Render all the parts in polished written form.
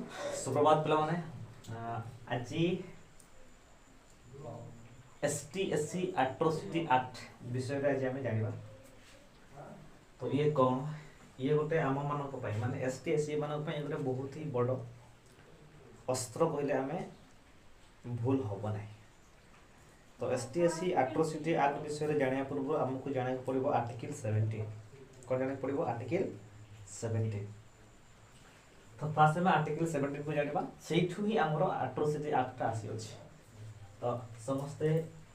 सुप्रभात पिला माने आज एसटी एससी एट्रोसिटी एक्ट विषय आज आम जाना। तो ये कौन ये गोटे आम मान माने एसटी एससी मान गोटे बहुत ही बड़ अस्त्र कहले आम भूल हम ना। तो एसटी एससी एट्रोसिटी एक्ट विषय जाना पूर्व आमको जाना पड़ो आर्टिकल 17 कौन जाना पड़ो आर्टिकल 17। तो फास्ट में आर्टिकल 17 को जानिबा सेठू ही हमरो एट्रोसिटी एक्ट आसी अछि। तो समस्ते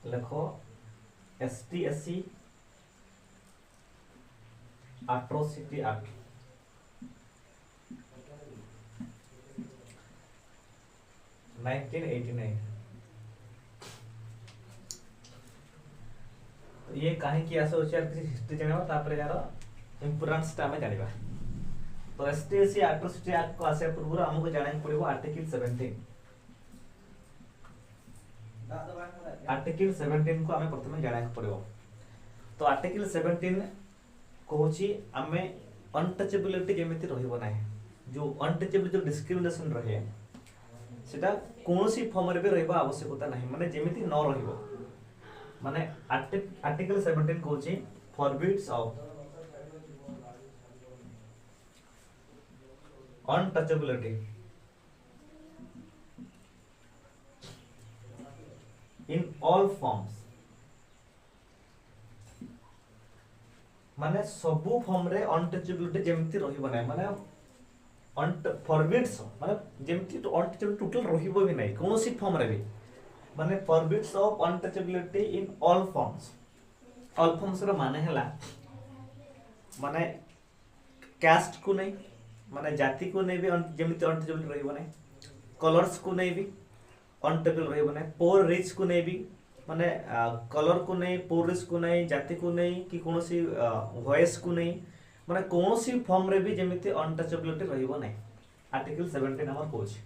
लेखो एसटी एससी एट्रोसिटी एक्ट तो ये कहीं की आसे अछि किसी हिस्ट्री जानिबा तापर यार इंपोर्टेंस ता में जानिबा। तो एसटी एससी एट्रोसिटी एक्ट को आसे पूर्व हमको जाना पड़ो आर्टिकल 17। आर्टिकल 17 को हमें प्रथम जाना पड़ो। तो आर्टिकल 17 कहूची आमे अनटचेबिलिटी जेमिति रहिबो नाही। जो अनटचेबिलिटी जो डिस्क्रिमिनेशन रहे सेटा कोनोसी फॉर्म रे भी रहबा आवश्यकता नाही, माने जेमिति न रहिबो। माने आर्टिकल 17 कहूची forbids of untouchability in all forms। माने सबु फॉर्म रे अनटचेबिलिटी जेमिति रहिबो नै, माने फॉरबिड्स माने जेमिति तो अनटचेबिलिटी टोटल रहिबो भी नै कोनोसी फॉर्म रे भी। माने forbids of untouchability in all forms. All forms रो माने हला माने कास्ट को नै, माने जाति को नहीं भी जेमिति अनटचेबल रहइबो नै, कलर्स को नहीं भी अनटचेबल रहइबो नै, पोर रिच को नहीं भी माने कलर को नहीं, पोर रिच को नहीं, जाति को नहीं कि कोनोसी वॉइस को नहीं, माने कोनोसी फॉर्म रे भी जेमिति अनटचेबिलिटी रहइबो नै। आर्टिकल 17 नंबर कोच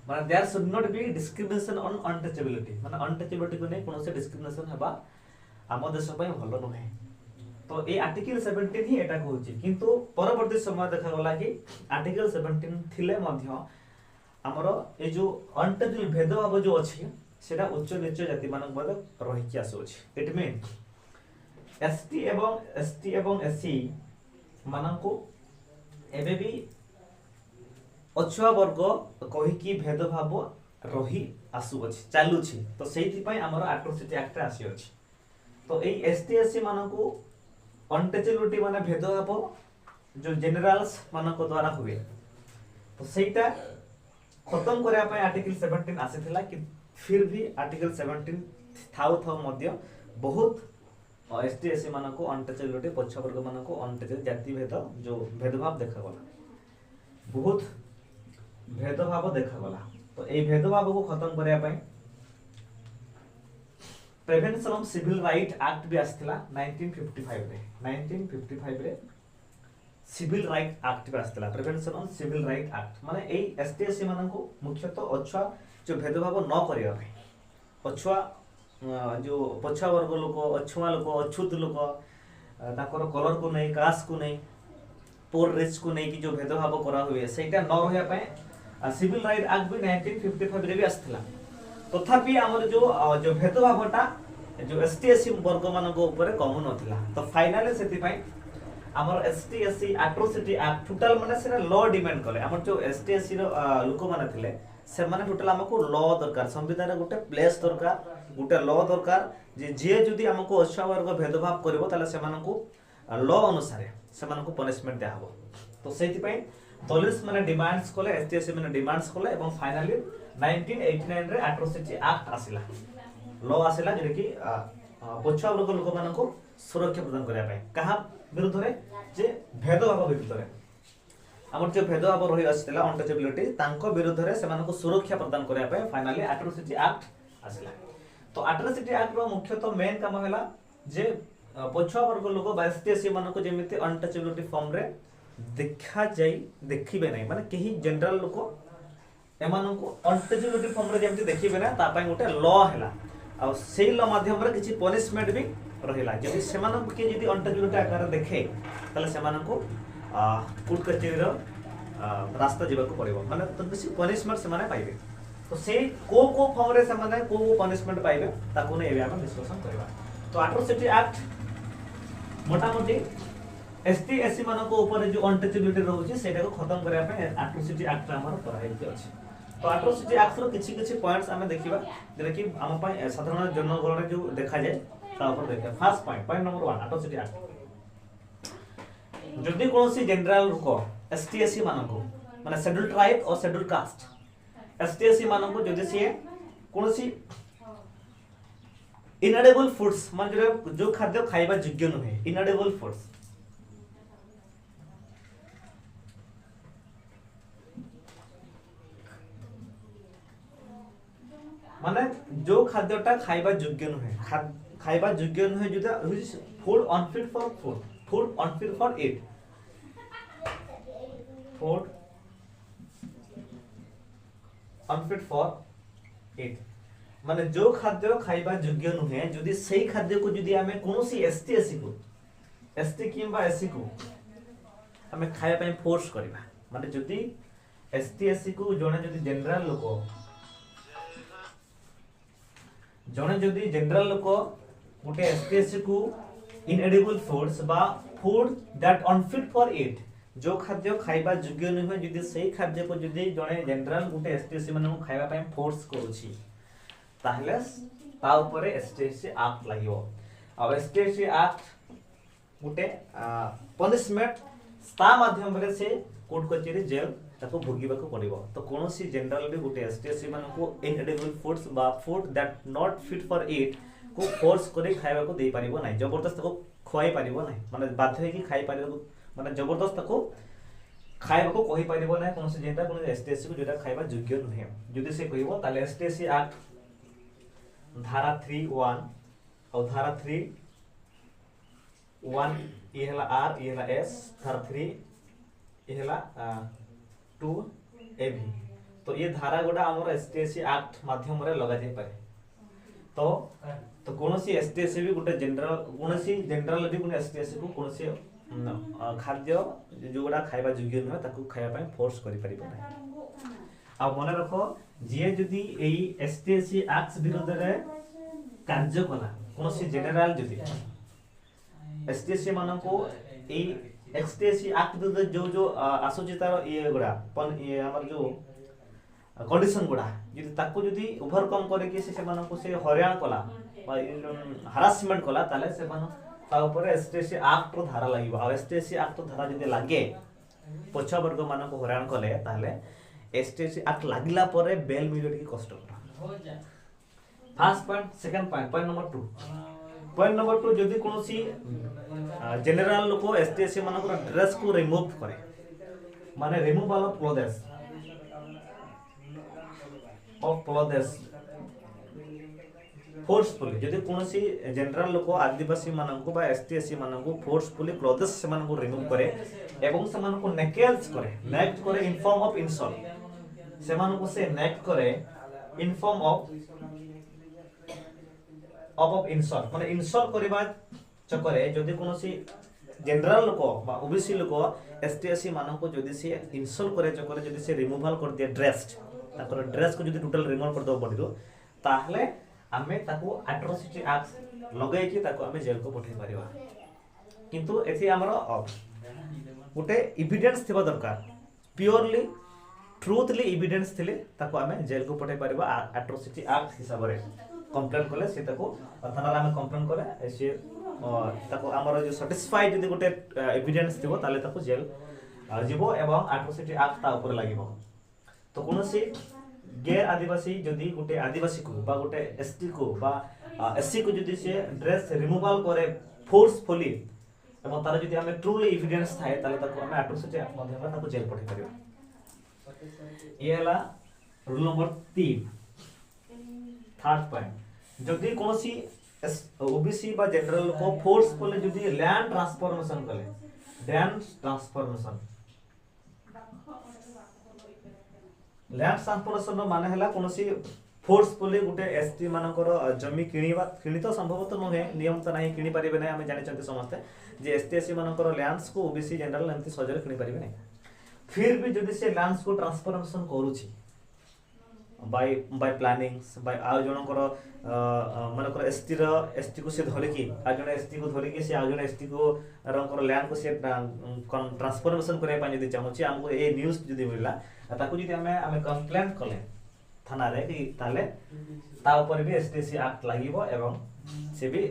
माने there should not be discrimination on untouchability. माने अनटचेबिलिटी को नहीं कोनोसी डिस्क्रिमिनेशन हेबा आम देश पय भलो नहे। तो ये आर्टिकल 17 ही एटा कहूची, किंतु परवर्ती समय देखा गला कि आर्टिकल 17 थिले मध्य हमरो ए जो अनटचेबल भेदभाव जो अछि सेटा उच्च नीच जाति मानक बद रहि कि आसो अछि। इट मीन एसटी एवं एससी मानको एबे भी अछुआ वर्ग कहि कि भेदभाव रहि आसु अछि चालू छी। तो सेहि पय हमरो एट्रोसिटी एक्ट आसी अछि। तो ए एसटी एससी मानको अनटचेबिलिटी माने भेदभाव जो जनरल्स मानको द्वारा हुए तो सेटा खत्म करया पय आर्टिकल 17 आसीथिला कि फिर भी आर्टिकल 17 थाउ मध्य बहुत एसटी एससी मानको अनटचेबिलिटी पक्ष वर्ग मानको अनटचेबल जाति भेद जो भेदभाव देखा गला, बहुत भेदभाव देखा गला। तो ए भेदभाव को खत्म करया पय prevention of civil right act भी आसथिला 1955 रे। 1955 रे सिविल राइट एक्ट भी आसथिला prevention of civil right act. माने एई एसटीएससी माननको मुख्यतः अछुआ जो भेदभाव न करिया भाई, अछुआ जो पछुआ वर्ग लोक, अछुआ लोक, अछूत लोक ताकर कलर को नहीं, कास्ट को नहीं, पोर रिच को नहीं कि जो भेदभाव करा हुए सेटा न रहया पय सिविल राइट एक्ट भी 1955 रे भी आसथिला। तथापि हमर जो भेदभावटा जो एसटीएससी वर्ग मानक ऊपर कम नथिला। तो फाइनली सेति पय हमर एसटीएससी एट्रोसिटी एक्ट टोटल माने सेना लॉ डिमांड करे। हमर जो एसटीएससी रो लोक माने थिले से माने टोटल हमको लॉ दरकार, संविधान गोटे प्लेस दरकार, गोटे लॉ दरकार जे जदी हमको अछुआ वर्ग भेदभाव करबो ताले से माननको लॉ अनुसार से माननको पनिशमेंट दे हबो। तो सेति पय पुलिस माने डिमांड्स कोले, एसटीएससी माने डिमांड्स कोले एवं फाइनली 1989 रे एट्रोसिटी एक्ट आसिला, लॉ आसिला जे कि पछुआ वर्ग लोक मानको सुरक्षा प्रदान करया पय कहा विरुद्ध रे जे भेदभाव विरुद्ध रे हमर जे भेदभाव रहि आसिला अनटचेबिलिटी तांको विरुद्ध रे से मानको सुरक्षा प्रदान करया पय फाइनली एट्रोसिटी एक्ट आसिला। तो एट्रोसिटी एक्ट रो मुख्यतः मेन काम हैला जे पछुआ वर्ग लोक एसटीएससी मानको जेमिति अनटचेबिलिटी फॉर्म रे देखा जाई देखिबे नै, माने केही जनरल लोक एमाननको अनटचेबिलिटी फॉर्म रे जेमति देखिबे ना ता पय गोटे लॉ हैला आ सेही लॉ माध्यम रे किछि पनिशमेंट भी रहिला। जदि सेमाननको के जदि अनटचेबिलिटी आकार देखे ताले सेमाननको कोर्ट कचेरी रो रास्ता जीवाक पड़ो माने तो बेसी पनिशमेंट से पाइबे तो से को फॉर्म रे से को पनिशमेंट पाइबे ताको ने एबे हम डिस्कशन करबा। तो एट्रोसिटी एक्ट मोटामोटी एसटी एससी मानको ऊपर जो अनटचेबिलिटी रहउची सेटा को खत्म करया पे एट्रोसिटी एक्ट हमर कराइते अछि। तो एट्रोसिटी एक्ट रो किछि पॉइंट्स हमें देखिबा जेना कि हम पय साधारण जनगणना जो देखा जाय ता ऊपर देखा। First point number 1 atrocity act जदि कोनोसी जनरल को एसटी एससी मानको माने शेड्यूल ट्राइब और शेड्यूल कास्ट एसटी एससी मानको जदि से कोनोसी इनएडिबल फूड्स माने जो खाद्य खाइबा योग्य नहे इनएडिबल फूड्स माने जो खाद्यटा खाइबा योग्य नहे खाइबा योग्य नहे जो food unfit for food unfit for it food unfit for it माने जो खाद्य खाइबा योग्य नुहे जदि सही खाद्य को जदि हमें कोनोसी एसटी किंबा एससी को हमें खाया पे फोर्स करबा माने जदि एसटी एससी को जने जदि जनरल लोक गोटे एसटी एससी को इनएडिबल फूड्स बा food that unfit for it जो खाद्य खाइबा योग्य नुहे जदि सही खाद्य को जदि जने जनरल गोटे एसटी एससी माने खाइबा पे फोर्स करूची ताहले ता ऊपर एसटीएससी एक्ट लागियो। अब एसटीएससी एक्ट गोटे पनिशमेंट ता माध्यम रे से कोर्ट कचेरी जेल ताको भोगिबा को पड़िबो। तो कोनोसी जनरल भी गोटे एसटीएससी माने को इनएडिबल फूड्स बा food that not fit for it को फोर्स करे खाइबा को देई परिबो नै जबरदस्त को खुआई परिबो नै माने बाध्य है कि खाइ परिबो माने जबरदस्त को खाइबा को कहि परिबो नै कोनोसी जनरल कोन एसटीएससी को जेटा खाइबा योग्य नहे जदि से कहिबो ताले एसटीएससी एक्ट धारा 3(1) और धारा 3(1) ये हला आर ये हला एस धारा 3 ये हला 2 एबी। तो ये धारा गोडा हमर एसटीएससी एक्ट माध्यम रे लगा जाय पारे। तो कोनोसी एसटीएससी भी गोटे जनरल कोनोसी जनरल भी कोन एसटीएससी को कोनोसी खाद्य जो गोडा खाइबा योग्य न ताकू खाइबा पय फोर्स करि परिबो नै। आ मने रखो जे जदि एई एसटीएससी एक्ट विरोध रे कार्य कला कोनोसी जनरल जदि एसटीएससी मानको एई एसटीएससी एक्ट विरोध जो आसोचितार ये गुडा ये हमर जो कंडीशन गुडा जदि ताकू जदि ओवरकम करे कि से मानको से हरियाण कला बा हरासमेंट कला ताले से मानो ता ऊपर एसटीएससी एक्ट रो धारा लागिबो। आ एसटीएससी एक्ट रो धारा जदि लागे पछ वर्ग मानको हरियाण कले ताले एसटीएससी एक्ट लागिला परे बेल मिलियो की कष्ट first point. Second point number 2 जदि कोनोसी जनरल लोक एसटीएससी मानको ड्रेस को रिमूव करे माने रिमूवल ऑफ क्लोथेस फोर्सफुली जदि कोनोसी जनरल लोक आदिवासी मानको बा एसटीएससी मानको फोर्सफुली क्लोथेस से मानको रिमूव करे एवं से मानको नेकेल्स करे इन फॉर्म ऑफ इंसल्ट से मानको से नेक्ट करे इन फॉर्म ऑफ इंसल्ट माने इंसल्ट करबा चकरे जदि कोनोसी जनरल लोक बा ओबीसी लोक एसटीएससी मानको जदि से इंसल्ट करे चकरे जदि से रिमूवल कर दिया ड्रेस को जदि टोटल रिमूव कर दो बॉडी रो ताहले हमें ताको एट्रोसिटी एक्ट लगाई कि ताको हमें जेल को पठै परिबा। किंतु एथि हमरो गोटे एविडेंस थिबा दरकार प्योरली ट्रूथली एविडेंस थिले ताको हमें जेल को पठै परिबा। एट्रोसिटी एक्ट हिसाब रे कंप्लेन कले से ताको थाना रे हमें कंप्लेन कले से ताको हमरो जो सैटिस्फाइड जदि गोटे एविडेंस थिबो ताले ताको जेल जीवो एवं एट्रोसिटी एक्ट ता ऊपर लागिबो। तो कोनोसी गैर आदिवासी जदि गोटे आदिवासी को बा गोटे एसटी को बा एससी को जदि से ड्रेस रिमूवल करे फोर्सफुली एवं तार जदि हमें ट्रूली एविडेंस थाए ताले ताको हमें एट्रोसिटी एक्ट माध्यम ताको जेल पठै परिबो। ये हला रूल नंबर 3। थर्ड पॉइंट जदि कोनोसी ओबीसी बा जनरल को फोर्सफुली जदि लैंड ट्रांसफॉर्मेशन माने हला कोनोसी फोर्सफुली गोटे एसटी मानकर जमी किणी तो संभवतः नुहे नियम तो नहीं किणी पारिबे नै। हमें जानि समस्ते जे एसटी एससी मानकर लैंड्स को ओबीसी जनरल एमती सजरे किणी पारिबे नै। फिर भी जदि से लैंड्स को ट्रांसफॉर्मेशन करूची बाय प्लानिंग्स बाय आ जनकर मनकर एसटी को से धरिकी आ जन एसटी को धरिकी से आ जन एसटी को रंकर लैंड को से ट्रांसफॉर्मेशन करबा पय जदि चाहूची हमको ए न्यूज़ जदि मिलला ताकू जदि हमें कंप्लेंट कले थाना रे कि ताले ता ऊपर भी एसटीसी एक्ट लागिवो एवं से भी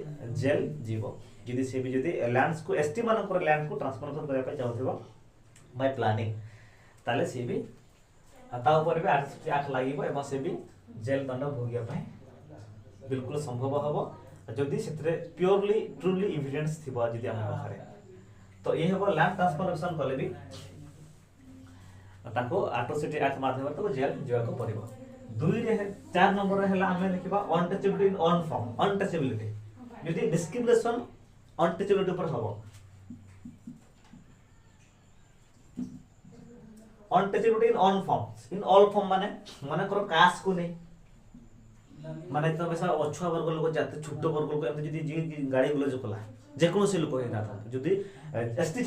जेल जीवो जदि से भी जदि लैंड्स को एसटी मानकर लैंड को ट्रांसफॉर्मेशन करबा पय चाहूथिबो बाय प्लानिंग ताले से भी ता ऊपर भी आठ लागिवो एवं से भी जेल दंड भोगिया पाए बिल्कुल संभव हबो जदि सेतरे प्योरली ट्रूली एविडेंस थिबो जदि हम पाखरे तो ये हबो लैंड ट्रांसफॉर्मेशन कले भी ताको एट्रोसिटी एक्ट माध्यम तो जेल जीवा को पड़िबो 2 रे 4 नंबर रे हला हमें लिखबा untouchability in on form untouchability जदि डिस्क्रिमिनेशन अनटचेबिलिटी पर हबो untouchability in on form in all form माने करो कास्ट को नहीं माने तो बेसा अछुआ वर्ग लोक जाते छोट वर्ग लोक एमति जदी जी गाड़ी गुलो जो कला जे कोनो से लोक हेना था जदी एसटी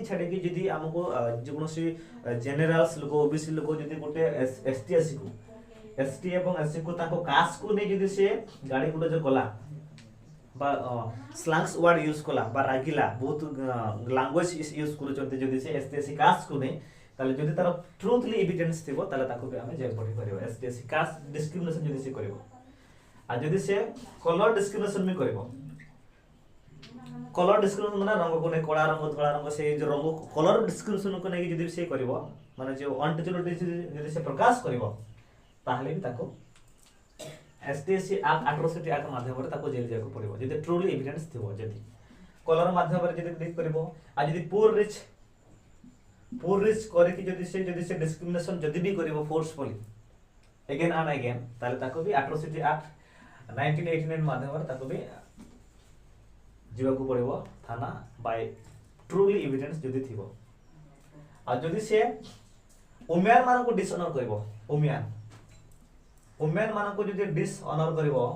छाड़े कि जदी हमको जे कोनो से जनरल्स लोक ओबीसी लोक जदी गोटे एसटी एवं एससी को ताको कास्ट को नहीं जदी से गाड़ी गुलो जो कला बा स्लैंग्स वर्ड यूज कला बा रागिला बहुत लैंग्वेज यूज करू चलते जदी से एसटी एससी कास्ट को नहीं ताले जदि तार ट्रूथली एविडेंस थिबो ताले ताको भी हमें जेल पठे करिवो एसटीएससी कास्ट डिस्क्रिमिनेशन जदि से करिवो आ जदि से कलर डिस्क्रिमिनेशन भी करिवो कलर डिस्क्रिमिनेशन माने रंग को ने कला रंग धला रंग से जो रंग कलर डिस्क्रिमिनेशन को ने जदि से करिवो माने जो अनटचेबिलिटी जदि से प्रकाश करिवो ताहले भी ताको एसटीएससी एक्ट एट्रोसिटी एक्ट माध्यम रे ताको जेल जाको पड़िवो जदि ट्रूली एविडेंस थिबो जदि कलर माध्यम रे जदि क्लिक करिवो आ जदि पुअर रिच करे कि जदि से डिस्क्रिमिनेशन जदि भी करिवो फोर्सफुली अगेन एंड अगेन ताले ताको भी एट्रोसिटी एक्ट 1989 माध्यम रे ताको भी जीवा को पड़िवो थाना बाय ट्रूली एविडेंस जदि थिबो आ जदि से वुमेन मान को डिसऑनर करिवो वुमेन मान को जदि डिसऑनर करिवो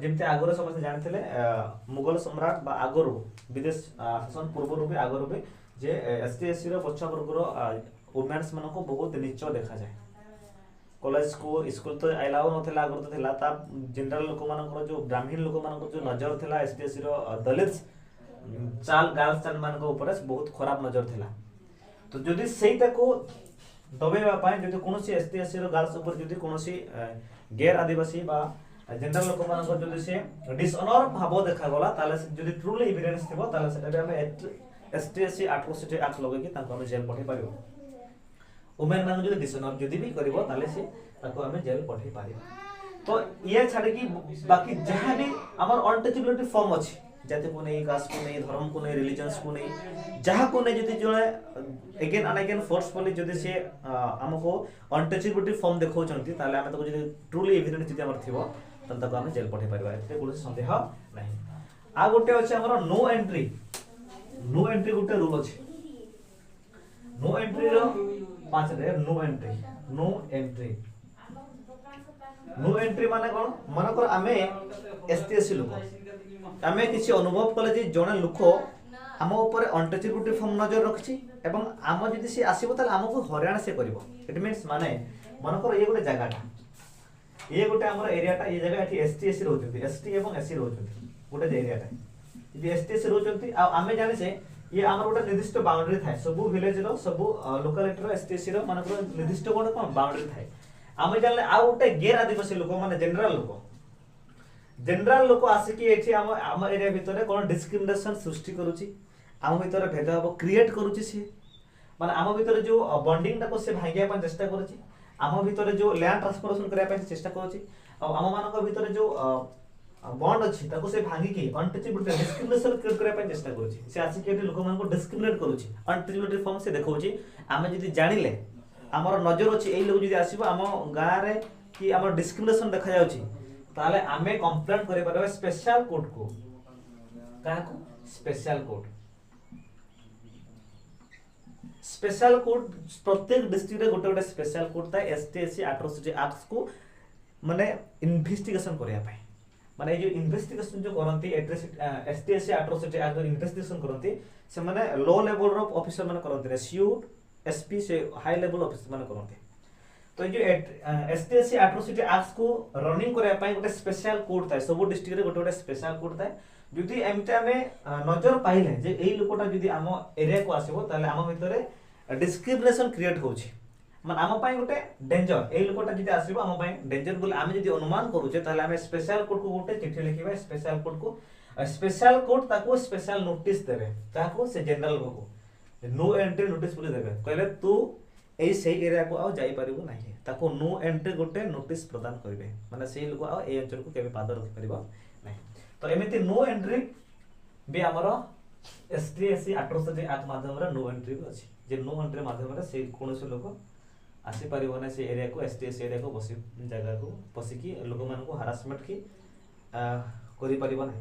जेमते आगरो समस्त जानथिले मुगल सम्राट बा आगरो विदेश शासन पूर्व रूपे आगरो भी जे एसटीएससी रो बच्चा वर्ग रो वुमेन्स मान को बहुत नीच देखा जाए कॉलेज को स्कूल तो अलाउ नथिला आगर तो थिला ता जनरल लोक मान को जो ब्राह्मण लोक मान को जो नजर थिला एसटीएससी रो दलित चाल गर्ल्स चाल मान को ऊपर बहुत खराब नजर थिला तो जदि सेटा को दबेबा पाए जदि कोनोसी एसटीएससी रो गर्ल्स ऊपर जदि कोनोसी गैर आदिवासी बा जनरल लोक मान को जदि से डिसऑनर भाव देखा गला ताले जदि ट्रूली एविडेंस थिबो ताले सेटा हमें एसटीएससी एट्रोसिटी एक्ट लगे कि ताको हम जेल पठे पारिबो वुमेन मान जदि डिसऑनर जदि भी करिवो ताले से ताको हम जेल पठे पारिबो तो ये छाड़े कि बाकी जहां भी हमर अनटचेबिलिटी फॉर्म अछि जाति को नहीं कास्ट को नहीं धर्म को नहीं रिलीजन्स को नहीं जहां को नहीं जदि जोले अगेन एंड अगेन फोर्सफुली जदि से हमको अनटचेबिलिटी फॉर्म देखौ चंती ताले हम ताको जदि ट्रूली एविडेंस जदि हमर थिबो त ताको हम जेल पठे पारिबा एते कोन संदेह नहीं आ गोटे अछि हमर नो एंट्री गोटे रूल अछि नो एंट्री रो 5 रे नो एंट्री माने कोन मन कर आमे एसटीएससी लोक आमे किछि अनुभव कले जे जने लोक हम ऊपर अनटचेबिलिटी फॉर्म नजर रखछि एवं आम जदि से आसीबो ताले हमको हरियाणा से करबो इट मींस माने मन कर ये गोटे जगहटा ये गोटे हमर एरियाटा ये जगह एठी एसटीएससी रहउछथि एसटी एवं एससी रहउछथि गोटे एरियाटा यदि एसटीएससी रहउछथि आ आमे जाने से ये हमर गोटे निर्दिष्ट बाउंड्री थाए सबु विलेज रो सबु लोकालिटी रो एसटीएससी रो मानकर निर्दिष्ट गोटे कोन बाउंड्री थाए आमे जानले आ गोटे गैर आदिवासी लोक माने जनरल लोक आसी कि एठी हम एरिया भितरे कोन डिस्क्रिमिनेशन सृष्टि करूची आम भितरे भेदभाव क्रिएट करूची से माने आम भितरे जो बॉन्डिंग टा को से भागिया पन चेष्टा करूची आम भितरे जो लैंड ट्रांसफरेशन करिया पन चेष्टा करूची आ आम मानक भितरे जो बॉन्ड अछि ताको से भांगी के अनटचेबिलिटी डिस्क्रिमिनेशन क्रिएट करिया पन चेष्टा करूची से आसी के लोक मान को डिस्क्रिमिनेट करूची अनटचेबिलिटी फॉर्म से देखौची आमे जदी जानिले हमर नजर अछि एई लोग जदी आसीबो हम गां रे कि हमर डिस्क्रिमिनेशन देखा जाउची ताले आमे कंप्लेंट करे परबे स्पेशल कोर्ट को का को स्पेशल कोर्ट प्रत्येक डिस्ट्रिक्ट रे गोटे गोटे स्पेशल कोर्ट था एसटीएससी एट्रोसिटी एक्ट्स को माने इन्वेस्टिगेशन करिया पाए माने जो इन्वेस्टिगेशन जो करंती एसटीएससी एट्रोसिटी एक्ट जो इन्वेस्टिगेशन करंती से माने लो लेवल रो ऑफिसर माने करंती सीयू एसपी से हाई लेवल ऑफिसर माने करंती। तो जो एसटीएससी एट्रोसिटी एक्ट को रनिंग करे पई गोटे स्पेशल कोड थाए सब डिस्ट्रिक्ट रे गोटे गोटे स्पेशल कोड थाए जदि एमटा में नजर पाइले जे एई लोकटा जदि आम एरिया को आसीबो ताले आम भितरे डिस्क्रिमिनेशन क्रिएट होउची मान आम पाई गोटे डेंजर एई लोकटा जदि आसीबो आम पाई डेंजर बोले आम जदि अनुमान करूचे ताले आम स्पेशल कोड को गोटे चिट्ठी लिखिबा स्पेशल कोड ताको स्पेशल नोटिस देबे ताको से जनरल को नो एंट्री नोटिस बोली देबे कहले तू एई से एरिया को आ जाई परिबो नाही ताको नो एंट्री गोटे नोटिस प्रदान करिवे माने से लोक आ ए अंचल को केबे पाद रखि परिबो नाही। तो एमिति नो एंट्री बे हमरो एसटीएससी एट्रोसिटी एक्ट माध्यम रे नो एंट्री भी अछि जे नो एंट्री माध्यम रे से कोनोसे लोक आसी परिबो ना से एरिया को एसटीएससी एरिया को बसी जगह को बसी की लोक मान को हरासमेंट की करि परिबो नाही।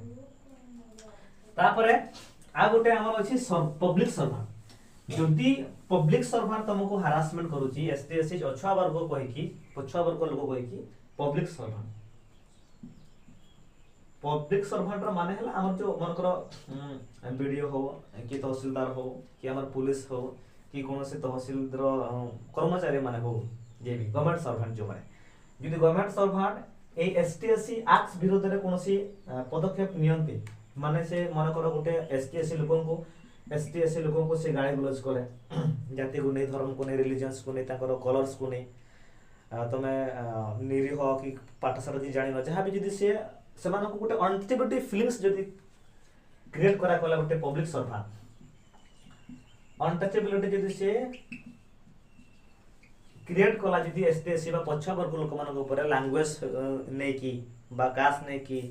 तापरे आ गोटे हमर अछि पब्लिक सर्वेंट जदि पब्लिक सर्वेंट तुमको हरासमेंट करूची एसटीएससी अछुआ वर्ग कहि की पछुआ वर्ग लोक कहि की पब्लिक सर्वेंट रो माने हला हमर जो मनकर बीडीओ हो कि तहसीलदार हो कि हमर पुलिस हो कि कोनोसे तहसील रो कर्मचारी माने हो जे भी गवर्नमेंट सर्वेंट जो माने यदि गवर्नमेंट सर्वेंट ए एसटीएससी एक्ट विरोध रे कोनोसी पदक्षेप नियंती माने से मनकर गोटे एसटीएससी लोकन को एसटीएससी लोगों को से गाड़ी गुलज करे जाति को नहीं धर्म को नहीं रिलीजियंस को नहीं ताकर कलर्स को नहीं तमे निरीह कि पाठशाला जी जानि न जहां भी जदी से समान को गोटे अनटेबिलिटी फीलिंग्स जदी क्रिएट करा कोला गोटे पब्लिक सर्वेंट अनटचेबिलिटी जदी से क्रिएट कोला जदी एसटीएससी बा पछा वर्ग लोक मान को ऊपर लैंग्वेज नै की बा कास्ट नै की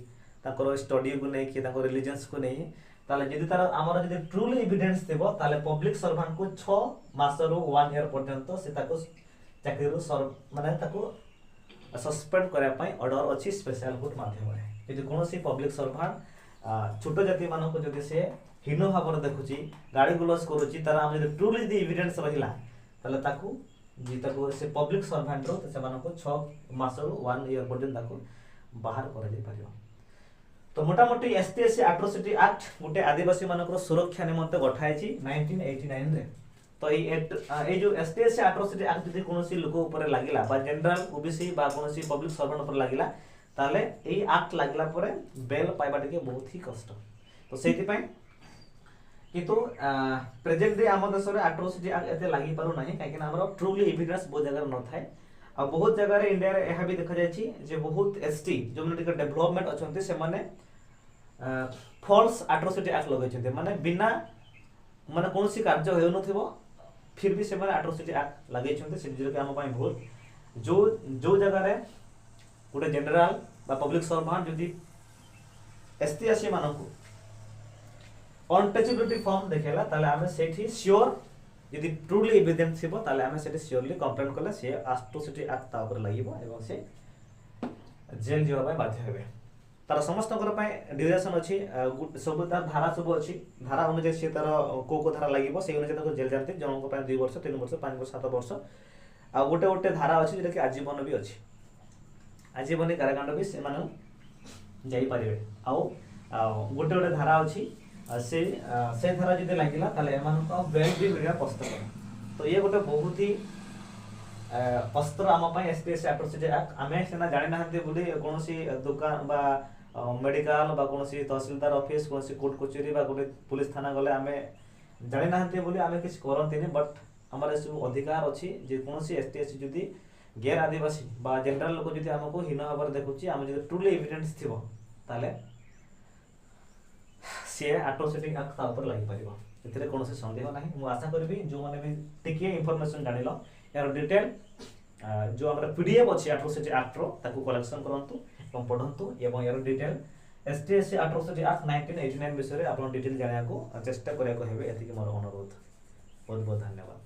ताकर स्टडी को नै की ताकर रिलीजियंस को नै ताले जदि तार हमर जदि ट्रूली एविडेंस देबो ताले पब्लिक सर्वेंट को 6 मास रो 1 ईयर पर्यंत से ताको चाकरी रो माने ताको सस्पेंड करै पई ऑर्डर अछि स्पेशल कोर्ट माध्यम रे जदि कोनोसी पब्लिक सर्वेंट छोटो जाति मानको जदि से हीनो भाबर देखुची गाड़ी गुलस करूची तार हम जदि ट्रूली जदि एविडेंस रहिला ताले ताको जी ताको से पब्लिक सर्वेंट रो से मानको 6 मास रो 1 ईयर पर्यंत ताको बाहर करै जे परियो। तो मोटामोटी एसटीएससी एट्रोसिटी एक्ट गोटे आदिवासी मानकर सुरक्षा निमंते गठाई 1989 रे। तो ए जो एसटीएससी एट्रोसिटी एक्ट जदि कोनोसी लोक ऊपर लागिला बा जनरल ओबीसी बा कोनोसी पब्लिक सर्वेंट ऊपर लागिला ताले ए एक्ट लागिला परे बेल पाइबा टिके बहुत ही कष्ट। तो सेति पय किंतु प्रेजेंट डे हम देश रे एट्रोसिटी एक्ट एते लागि पारु नाही काहे कि हमरो ट्रूली एविडेंस बहुत जगह न थाए आ बहुत जगह रे इंडिया रे एहा भी देखा जाय छी जे बहुत एसटी जो माने टिके डेवलपमेंट अछंती से माने फॉल्स एट्रोसिटी एक्ट लगै छथि माने बिना माने कोनोसी कार्य होय नथिबो फिर भी से माने एट्रोसिटी एक्ट लगै छथि से जे हम पय भूल जो जगह रे गोटे जनरल बा पब्लिक सर्वेंट जदि एसटीएससी मानकु अनटचेबिलिटी फॉर्म देखेला ताले हमें सेठी श्योर यदि ट्रूली एविडेंस थिबो ताले हमें सेठी श्योरली कंप्लेंट करले से एट्रोसिटी एक्ट ता ऊपर लागिबो एवं से जेल जीवा पय बाध्य हेबे। तार समस्त ड्यूरेशन अच्छी सब तार धारा सब अच्छी धारा अनुसार सी तार को धारा लगे से अनुसार जेल जाती जनक 2 वर्ष 3 वर्ष 5 वर्ष 7 वर्ष आ गोटे गोटे धारा अच्छी जोटा कि आजीवन भी अच्छी आजीवन काराकांड भी से जापारे आउ गोटे गोटे धारा अच्छी से धारा जो लगे बेल भी मिलवा कष्टकर। तो ये गोटे बहुत ही अस्त्र आम एसटीएससी एट्रोसिटी एक्ट आम सीना जानी ना बोली कौन दुकान बा मेडिकल बा कौन तहसीलदार ऑफिस कौन कोर्ट कचेरी बा गोटे पुलिस थाना गले आम जानी ना बोली आम किसी करती बट आम सब अधिकार अच्छी जे कौन एसटीएससी जदि गैर आदिवासी बा जनरल लोक जदि आमको हीन भाव देखुची आम जो ट्रूली एविडेंस थी ताले सी एट्रोसिटी एक्ट ऊपर लगी पार कौन सन्देह ना मुझे आशा करी जो मैंने भी टिके इनफॉरमेशन जान यार डिटेल जो हमारा पीडीएफ अच्छी एट्रोसिटी एक्ट रो कलेक्शन करंतु पढ़ंतु एवं यार डिटेल एसटीएससी एट्रोसिटी एक्ट 1989 विषय में आप डिटेल जाना को चेष्टा करने को हेबे एतिके मोर अनुरोध। बहुत बहुत धन्यवाद।